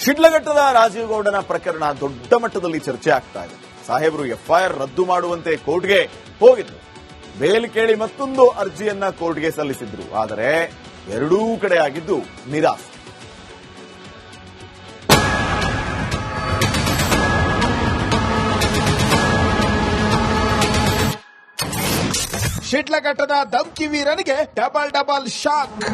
ಶಿಡ್ಲಘಟ್ಟದ ರಾಜೀವ್ ಗೌಡನ ಪ್ರಕರಣ ದೊಡ್ಡ ಮಟ್ಟದಲ್ಲಿ ಚರ್ಚೆ ಆಗ್ತಾ ಇದೆ. ಸಾಹೇಬರು ಎಫ್ಐಆರ್ ರದ್ದು ಮಾಡುವಂತೆ ಕೋರ್ಟ್ಗೆ ಹೋಗಿದ್ರು. ಬೇಲ್ ಕೇಳಿ ಮತ್ತೊಂದು ಅರ್ಜಿಯನ್ನ ಕೋರ್ಟ್ಗೆ ಸಲ್ಲಿಸಿದ್ರು. ಆದರೆ ಎರಡೂ ಕಡೆ ಆಗಿದ್ದು ನಿರಾಸೆ. ಶಿಡ್ಲಘಟ್ಟದ ಧಮ್ಕಿ ವೀರನಿಗೆ ಡಬಲ್ ಶಾಕ್.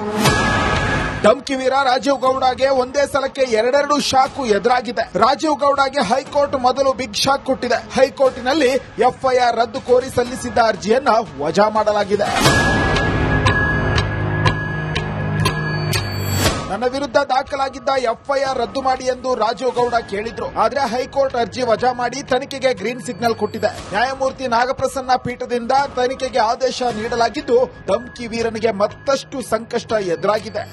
ಧಮ್ಕಿ ವೀರ ರಾಜೀವ್ ಗೌಡಗೆ ಒಂದೇ ಸಲಕ್ಕೆ ಎರಡೆರಡು ಶಾಕು ಎದುರಾಗಿದೆ. ರಾಜೀವ್ ಗೌಡಗೆ ಹೈಕೋರ್ಟ್ ಮೊದಲು ಬಿಗ್ ಶಾಕ್ ಕೊಟ್ಟಿದೆ. ಹೈಕೋರ್ಟ್ನಲ್ಲಿ ಎಫ್ಐಆರ್ ರದ್ದು ಕೋರಿ ಸಲ್ಲಿಸಿದ್ದ ಅರ್ಜಿಯನ್ನ ವಜಾ ಮಾಡಲಾಗಿದೆ. ನನ್ನ ವಿರುದ್ಧ ದಾಖಲಾಗಿದ್ದ ಎಫ್ಐಆರ್ ರದ್ದು ಮಾಡಿ ಎಂದು ರಾಜೀವ್ ಗೌಡ ಕೇಳಿದ್ರು. ಆದ್ರೆ ಹೈಕೋರ್ಟ್ ಅರ್ಜಿ ವಜಾ ಮಾಡಿ ತನಿಖೆಗೆ ಗ್ರೀನ್ ಸಿಗ್ನಲ್ ಕೊಟ್ಟಿದೆ. ನ್ಯಾಯಮೂರ್ತಿ ನಾಗಪ್ರಸನ್ನ ಪೀಠದಿಂದ ತನಿಖೆಗೆ ಆದೇಶ ನೀಡಲಾಗಿದ್ದು ಧಮ್ಕಿ ವೀರನಿಗೆ ಮತ್ತಷ್ಟು ಸಂಕಷ್ಟ ಎದುರಾಗಿದೆ.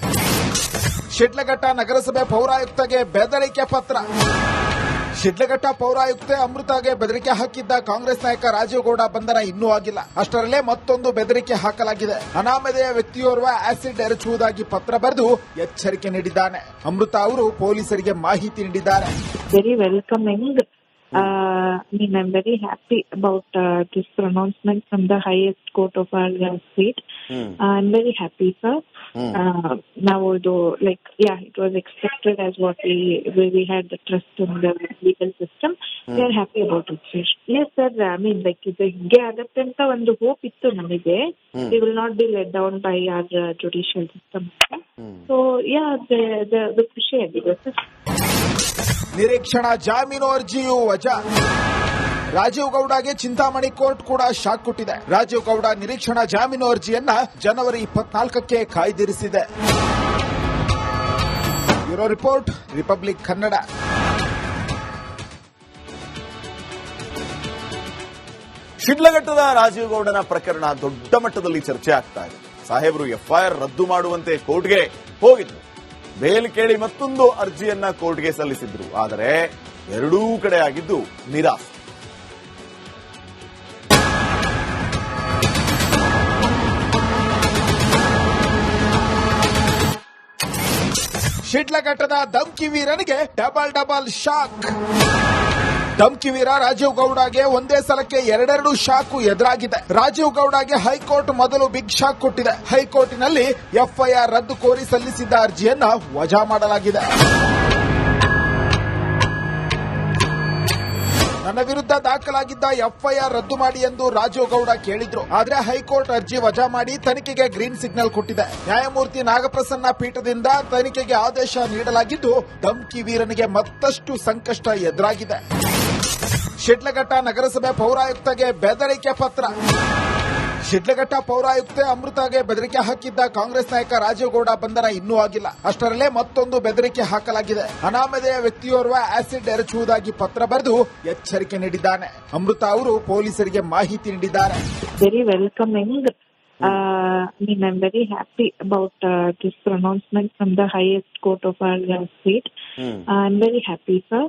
ಶಿಡ್ಲಘಟ್ಟ ನಗರಸಭೆ ಪೌರಾಯುಕ್ತಗೆ ಬೆದರಿಕೆ ಪತ್ರ. ಶಿಡ್ಲಘಟ್ಟ ಪೌರಾಯುಕ್ತೆ ಅಮೃತಾಗೆ ಬೆದರಿಕೆ ಹಾಕಿದ್ದ ಕಾಂಗ್ರೆಸ್ ನಾಯಕ ರಾಜೀವ್ ಗೌಡ ಬಂಧನ ಇನ್ನೂ ಆಗಿಲ್ಲ. ಅಷ್ಟರಲ್ಲೇ ಮತ್ತೊಂದು ಬೆದರಿಕೆ ಹಾಕಲಾಗಿದೆ. ಅನಾಮಧೇಯ ವ್ಯಕ್ತಿಯೋರ್ವ ಆಸಿಡ್ ಎರಚುವುದಾಗಿ ಪತ್ರ ಬರೆದು ಎಚ್ಚರಿಕೆ ನೀಡಿದ್ದಾನೆ. ಅಮೃತಾ ಅವರು ಪೊಲೀಸರಿಗೆ ಮಾಹಿತಿ ನೀಡಿದ್ದಾರೆ. Very welcoming. I'm very happy about this pronouncement from the highest court of our state. I'm very happy, sir. Now, though, it was expected as what we had the trust in the legal system. We are happy about it, sir. Yes, sir. ಇದು ಹೀಗೆ ಆಗತ್ತೆ ಅಂತ ಒಂದು hope ಇತ್ತು ನಮಗೆ. We will not be let down by our judicial system. So, the ಖುಷಿ ಆಗಿದೆ, sir. ನಿರೀಕ್ಷಣಾ ಜಾಮೀನು ಅರ್ಜಿಯು ವಜಾ. ರಾಜೀವ್ ಗೌಡಗೆ ಚಿಂತಾಮಣಿ ಕೋರ್ಟ್ ಕೂಡ ಶಾಕ್ ಕೊಟ್ಟಿದೆ. ರಾಜೀವ್ ಗೌಡ ನಿರೀಕ್ಷಣಾ ಜಾಮೀನು ಅರ್ಜಿಯನ್ನ ಜನವರಿ 24ಕ್ಕೆ ಕಾಯ್ದಿರಿಸಿದೆ. Bureau report, Republic Kannada. ಶಿಡ್ಲಘಟ್ಟದ ರಾಜೀವ್ ಗೌಡನ ಪ್ರಕರಣ ದೊಡ್ಡ ಮಟ್ಟದಲ್ಲಿ ಚರ್ಚೆ ಆಗ್ತಾ ಇದೆ. ಸಾಹೇಬರು ಎಫ್ಐಆರ್ ರದ್ದು ಮಾಡುವಂತೆ ಕೋರ್ಟ್ಗೆ ಹೋಗಿದ್ರು. ಬೇಲ್ ಕೇಳಿ ಮತ್ತೊಂದು ಅರ್ಜಿಯನ್ನ ಕೋರ್ಟ್ಗೆ ಸಲ್ಲಿಸಿದ್ರು. ಆದರೆ ಎರಡೂ ಕಡೆ ಆಗಿದ್ದು ನಿರಾಸೆ. ಶಿಡ್ಲಘಟ್ಟದ ಧಮ್ಕಿ ವೀರನಿಗೆ ಡಬಲ್ ಶಾಕ್. ಧಮ್ಕಿ ವೀರ ರಾಜೀವ್ ಗೌಡಗೆ ಒಂದೇ ಸಲಕ್ಕೆ ಎರಡೆರಡು ಶಾಕು ಎದುರಾಗಿದೆ. ರಾಜೀವ್ ಗೌಡಗೆ ಹೈಕೋರ್ಟ್ ಮೊದಲು ಬಿಗ್ ಶಾಕ್ ಕೊಟ್ಟಿದೆ. ಹೈಕೋರ್ಟ್ನಲ್ಲಿ ಎಫ್ಐಆರ್ ರದ್ದು ಕೋರಿ ಸಲ್ಲಿಸಿದ್ದ ಅರ್ಜಿಯನ್ನ ವಜಾ ಮಾಡಲಾಗಿದೆ. ನನ್ನ ವಿರುದ್ಧ ದಾಖಲಾಗಿದ್ದ ಎಫ್ಐಆರ್ ರದ್ದು ಮಾಡಿ ಎಂದು ರಾಜೀವ್ ಗೌಡ ಕೇಳಿದ್ರು. ಆದ್ರೆ ಹೈಕೋರ್ಟ್ ಅರ್ಜಿ ವಜಾ ಮಾಡಿ ತನಿಖೆಗೆ ಗ್ರೀನ್ ಸಿಗ್ನಲ್ ಕೊಟ್ಟಿದೆ. ನ್ಯಾಯಮೂರ್ತಿ ನಾಗಪ್ರಸನ್ನ ಪೀಠದಿಂದ ತನಿಖೆಗೆ ಆದೇಶ ನೀಡಲಾಗಿದ್ದು ಧಮ್ಕಿ ವೀರನಿಗೆ ಮತ್ತಷ್ಟು ಸಂಕಷ್ಟ ಎದುರಾಗಿದೆ. ಶಿಡ್ಲಘಟ್ಟ ನಗರಸಭೆ ಪೌರಾಯುಕ್ತಗೆ ಬೆದರಿಕೆ ಪತ್ರ. ಶಿಡ್ಲಘಟ್ಟ ಪೌರಾಯುಕ್ತೆ ಅಮೃತಾಗೆ ಬೆದರಿಕೆ ಹಾಕಿದ್ದ ಕಾಂಗ್ರೆಸ್ ನಾಯಕ ರಾಜೀವ್ ಗೌಡ ಬಂಧನ ಇನ್ನೂ ಆಗಿಲ್ಲ. ಅಷ್ಟರಲ್ಲೇ ಮತ್ತೊಂದು ಬೆದರಿಕೆ ಹಾಕಲಾಗಿದೆ. ಅನಾಮಧೇಯ ವ್ಯಕ್ತಿಯೋರ್ವ ಆಸಿಡ್ ಎರಚುವುದಾಗಿ ಪತ್ರ ಬರೆದು ಎಚ್ಚರಿಕೆ ನೀಡಿದ್ದಾನೆ. ಅಮೃತಾ ಅವರು ಪೊಲೀಸರಿಗೆ ಮಾಹಿತಿ ನೀಡಿದ್ದಾರೆ. Very welcoming. I'm very happy about this pronouncement from the highest court of our state. I'm very happy, sir.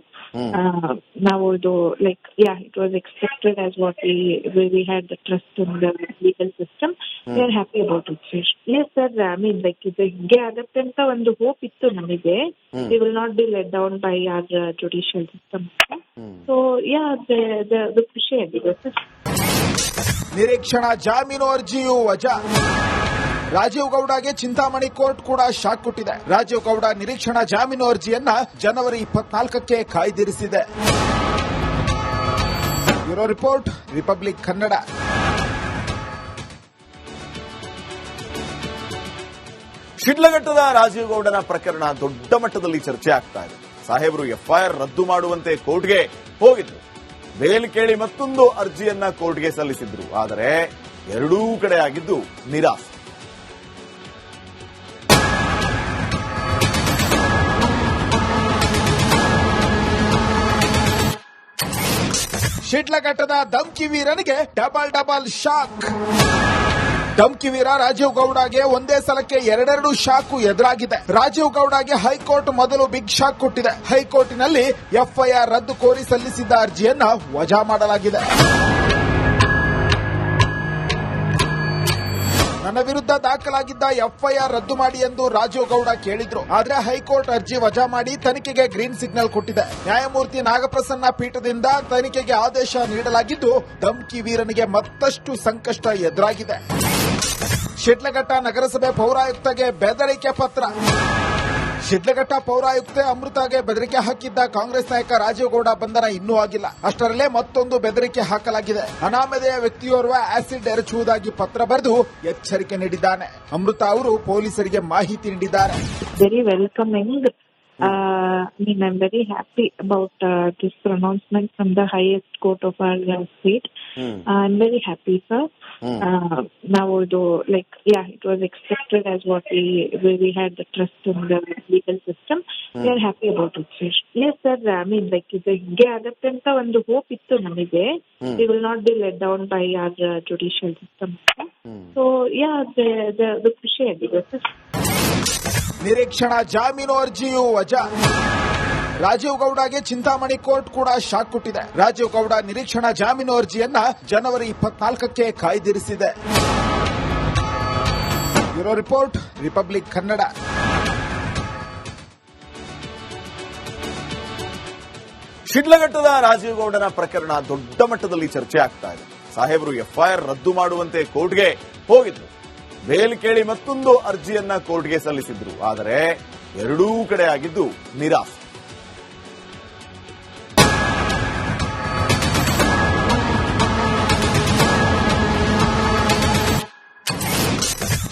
Now, though, it was expected as what we had the trust in the legal system. We are happy about it, sir. Yes, sir. ಇದು ಹೀಗೆ ಆಗತ್ತೆ ಅಂತ ಒಂದು hope ಇತ್ತು ನಮಗೆ. We will not be let down by our judicial system. So, the ಖುಷಿ ಆಗಿದೆ, sir. ನಿರೀಕ್ಷಣಾ ಜಾಮೀನು ಅರ್ಜಿಯು ವಜಾ. ರಾಜೀವ್ ಗೌಡಗೆ ಚಿಂತಾಮಣಿ ಕೋರ್ಟ್ ಕೂಡ ಶಾಕ್ ಕೊಟ್ಟಿದೆ. ರಾಜೀವ್ ಗೌಡ ನಿರೀಕ್ಷಣಾ ಜಾಮೀನು ಅರ್ಜಿಯನ್ನ ಜನವರಿ 24ಕ್ಕೆ ಕಾಯ್ದಿರಿಸಿದೆ. Bureau report, Republic Kannada. ಶಿಡ್ಲಘಟ್ಟದ ರಾಜೀವ್ ಗೌಡನ ಪ್ರಕರಣ ದೊಡ್ಡ ಮಟ್ಟದಲ್ಲಿ ಚರ್ಚೆ ಆಗ್ತಾ ಇದೆ. ಸಾಹೇಬರು ಎಫ್ಐಆರ್ ರದ್ದು ಮಾಡುವಂತೆ ಕೋರ್ಟ್ಗೆ ಹೋಗಿದ್ರು. ಬೇಲ್ ಕೇಳಿ ಮತ್ತೊಂದು ಅರ್ಜಿಯನ್ನ ಕೋರ್ಟ್ಗೆ ಸಲ್ಲಿಸಿದ್ರು. ಆದರೆ ಎರಡೂ ಕಡೆ ಆಗಿದ್ದು ನಿರಾಸೆ. ಶಿಡ್ಲಘಟ್ಟದ ಧಮ್ಕಿ ವೀರನಿಗೆ ಡಬಲ್ ಶಾಕ್. ಧಮ್ಕಿ ವೀರ ರಾಜೀವ್ ಗೌಡಗೆ ಒಂದೇ ಸಲಕ್ಕೆ ಎರಡೆರಡು ಶಾಕು ಎದುರಾಗಿದೆ. ರಾಜೀವ್ ಗೌಡಗೆ ಹೈಕೋರ್ಟ್ ಮೊದಲು ಬಿಗ್ ಶಾಕ್ ಕೊಟ್ಟಿದೆ. ಹೈಕೋರ್ಟ್ನಲ್ಲಿ ಎಫ್ಐಆರ್ ರದ್ದು ಕೋರಿ ಸಲ್ಲಿಸಿದ್ದ ಅರ್ಜಿಯನ್ನ ವಜಾ ಮಾಡಲಾಗಿದೆ. ನನ್ನ ವಿರುದ್ಧ ದಾಖಲಾಗಿದ್ದ ಎಫ್ಐಆರ್ ರದ್ದು ಮಾಡಿ ಎಂದು ರಾಜೀವ್ ಗೌಡ ಕೇಳಿದ್ರು. ಆದ್ರೆ ಹೈಕೋರ್ಟ್ ಅರ್ಜಿ ವಜಾ ಮಾಡಿ ತನಿಖೆಗೆ ಗ್ರೀನ್ ಸಿಗ್ನಲ್ ಕೊಟ್ಟಿದೆ. ನ್ಯಾಯಮೂರ್ತಿ ನಾಗಪ್ರಸನ್ನ ಪೀಠದಿಂದ ತನಿಖೆಗೆ ಆದೇಶ ನೀಡಲಾಗಿದ್ದು, ಧಮ್ಕಿ ವೀರನಿಗೆ ಮತ್ತಷ್ಟು ಸಂಕಷ್ಟ ಎದುರಾಗಿದೆ. ಶಿಡ್ಲಘಟ್ಟ ನಗರಸಭೆ ಪೌರಾಯುಕ್ತಗೆ ಬೆದರಿಕೆ ಪತ್ರ. ಶಿಡ್ಲಘಟ್ಟ ಪೌರಾಯುಕ್ತೆ ಅಮೃತಾಗೆ ಬೆದರಿಕೆ ಹಾಕಿದ್ದ ಕಾಂಗ್ರೆಸ್ ನಾಯಕ ರಾಜೀವ್ ಗೌಡ ಬಂಧನ ಇನ್ನೂ ಆಗಿಲ್ಲ. ಅಷ್ಟರಲ್ಲೇ ಮತ್ತೊಂದು ಬೆದರಿಕೆ ಹಾಕಲಾಗಿದೆ. ಅನಾಮಧೇಯ ವ್ಯಕ್ತಿಯೋರ್ವ ಆಸಿಡ್ ಎರಚುವುದಾಗಿ ಪತ್ರ ಬರೆದು ಎಚ್ಚರಿಕೆ ನೀಡಿದ್ದಾನೆ. ಅಮೃತಾ ಅವರು ಪೊಲೀಸರಿಗೆ ಮಾಹಿತಿ ನೀಡಿದ್ದಾರೆ. Very welcoming. I'm very happy about this pronouncement from the highest court of our state. I'm very happy, sir. Now, it was expected as what we had the trust in the legal system. We are happy about it, sir. Yes, sir. ಇದು ಹಿಂಗೆ ಆಗತ್ತೆ ಅಂತ ಒಂದು hope ಇತ್ತು ನಮಗೆ. We will not be let down by our judicial system. So, the ಖುಷಿ ಆಗಿದೆ, sir. ನಿರೀಕ್ಷಣಾ ಜಾಮೀನು ಅರ್ಜಿಯು ವಜಾ. ರಾಜೀವ್ ಗೌಡಗೆ ಚಿಂತಾಮಣಿ ಕೋರ್ಟ್ ಕೂಡ ಶಾಕ್ ಕೊಟ್ಟಿದೆ. ರಾಜೀವ್ ಗೌಡ ನಿರೀಕ್ಷಣಾ ಜಾಮೀನು ಅರ್ಜಿಯನ್ನ ಜನವರಿ 24ಕ್ಕೆ ಕಾಯ್ದಿರಿಸಿದೆ. Bureau report, Republic Kannada. ಶಿಡ್ಲಘಟ್ಟದ ರಾಜೀವ್ ಗೌಡನ ಪ್ರಕರಣ ದೊಡ್ಡ ಮಟ್ಟದಲ್ಲಿ ಚರ್ಚೆ ಆಗ್ತಾ ಇದೆ. ಸಾಹೇಬರು ಎಫ್ಐಆರ್ ರದ್ದು ಮಾಡುವಂತೆ ಕೋರ್ಟ್ಗೆ ಹೋಗಿದ್ರು. ಬೇಲ್ ಕೇಳಿ ಮತ್ತೊಂದು ಅರ್ಜಿಯನ್ನ ಕೋರ್ಟ್ಗೆ ಸಲ್ಲಿಸಿದ್ರು. ಆದರೆ ಎರಡೂ ಕಡೆ ಆಗಿದ್ದು ನಿರಾಸೆ.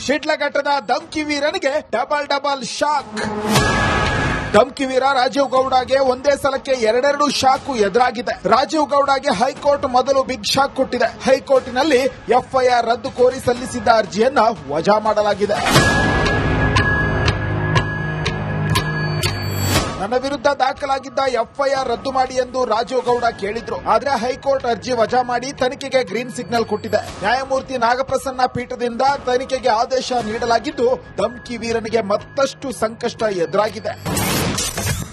ಶಿಡ್ಲಘಟ್ಟದ ಧಮ್ಕಿ ವೀರನಿಗೆ ಡಬಲ್ ಶಾಕ್. ಧಮ್ಕಿ ವೀರ ರಾಜೀವ್ ಗೌಡಗೆ ಒಂದೇ ಸಲಕ್ಕೆ ಎರಡೆರಡು ಶಾಕು ಎದುರಾಗಿದೆ. ರಾಜೀವ್ ಗೌಡಗೆ ಹೈಕೋರ್ಟ್ ಮೊದಲು ಬಿಗ್ ಶಾಕ್ ಕೊಟ್ಟಿದೆ. ಹೈಕೋರ್ಟ್ನಲ್ಲಿ ಎಫ್ಐಆರ್ ರದ್ದು ಕೋರಿ ಸಲ್ಲಿಸಿದ್ದ ಅರ್ಜಿಯನ್ನ ವಜಾ ಮಾಡಲಾಗಿದೆ. ನನ್ನ ವಿರುದ್ಧ ದಾಖಲಾಗಿದ್ದ ಎಫ್ಐಆರ್ ರದ್ದು ಮಾಡಿ ಎಂದು ರಾಜೀವ್ ಗೌಡ ಕೇಳಿದ್ರು. ಆದ್ರೆ ಹೈಕೋರ್ಟ್ ಅರ್ಜಿ ವಜಾ ಮಾಡಿ ತನಿಖೆಗೆ ಗ್ರೀನ್ ಸಿಗ್ನಲ್ ಕೊಟ್ಟಿದೆ. ನ್ಯಾಯಮೂರ್ತಿ ನಾಗಪ್ರಸನ್ನ ಪೀಠದಿಂದ ತನಿಖೆಗೆ ಆದೇಶ ನೀಡಲಾಗಿದ್ದು, ಧಮ್ಕಿ ವೀರನಿಗೆ ಮತ್ತಷ್ಟು ಸಂಕಷ್ಟ ಎದುರಾಗಿದೆ.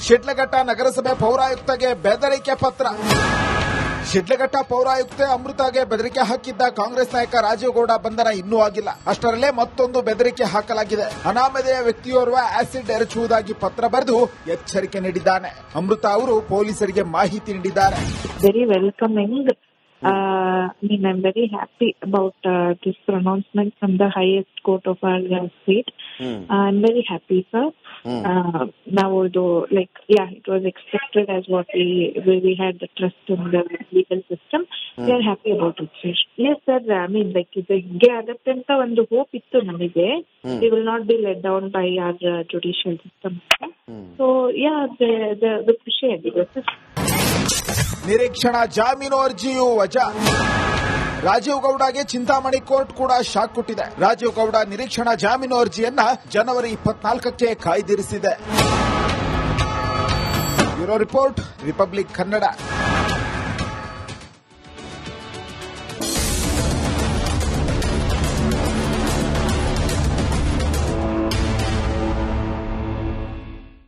ಶಿಡ್ಲಘಟ್ಟ ನಗರಸಭೆ ಪೌರಾಯುಕ್ತಗೆ ಬೆದರಿಕೆ ಪತ್ರ. ಶಿಡ್ಲಘಟ್ಟ ಪೌರಾಯುಕ್ತೆ ಅಮೃತಾಗೆ ಬೆದರಿಕೆ ಹಾಕಿದ್ದ ಕಾಂಗ್ರೆಸ್ ನಾಯಕ ರಾಜೀವ್ ಗೌಡ ಬಂಧನ ಇನ್ನೂ ಆಗಿಲ್ಲ. ಅಷ್ಟರಲ್ಲೇ ಮತ್ತೊಂದು ಬೆದರಿಕೆ ಹಾಕಲಾಗಿದೆ. ಅನಾಮಧೇಯ ವ್ಯಕ್ತಿಯೋರ್ವ ಆಸಿಡ್ ಎರಚುವುದಾಗಿ ಪತ್ರ ಬರೆದು ಎಚ್ಚರಿಕೆ ನೀಡಿದ್ದಾನೆ. ಅಮೃತಾ ಅವರು ಪೊಲೀಸರಿಗೆ ಮಾಹಿತಿ ನೀಡಿದ್ದಾರೆ. Very welcoming. I'm very happy about this pronouncement from the highest court of our state. I'm very happy, sir. Now, it was expected as what we had the trust in the legal system. We are happy about it, sir. Yes, sir. ಇದು ಹಿಂಗೆ ಆಗತ್ತೆ ಅಂತ ಒಂದು hope ಇತ್ತು ನಮಗೆ. We will not be let down by our judicial system. So, the ಖುಷಿ ಆಗಿದೆ, sir. ನಿರೀಕ್ಷಣಾ ಜಾಮೀನು ಅರ್ಜಿಯು ವಜಾ. ರಾಜೀವ್ ಗೌಡಗೆ ಚಿಂತಾಮಣಿ ಕೋರ್ಟ್ ಕೂಡ ಶಾಕ್ ಕೊಟ್ಟಿದೆ. ರಾಜೀವ್ ಗೌಡ ನಿರೀಕ್ಷಣಾ ಜಾಮೀನು ಅರ್ಜಿಯನ್ನ ಜನವರಿ 24ಕ್ಕೆ ಕಾಯ್ದಿರಿಸಿದೆ. Bureau report, Republic Kannada.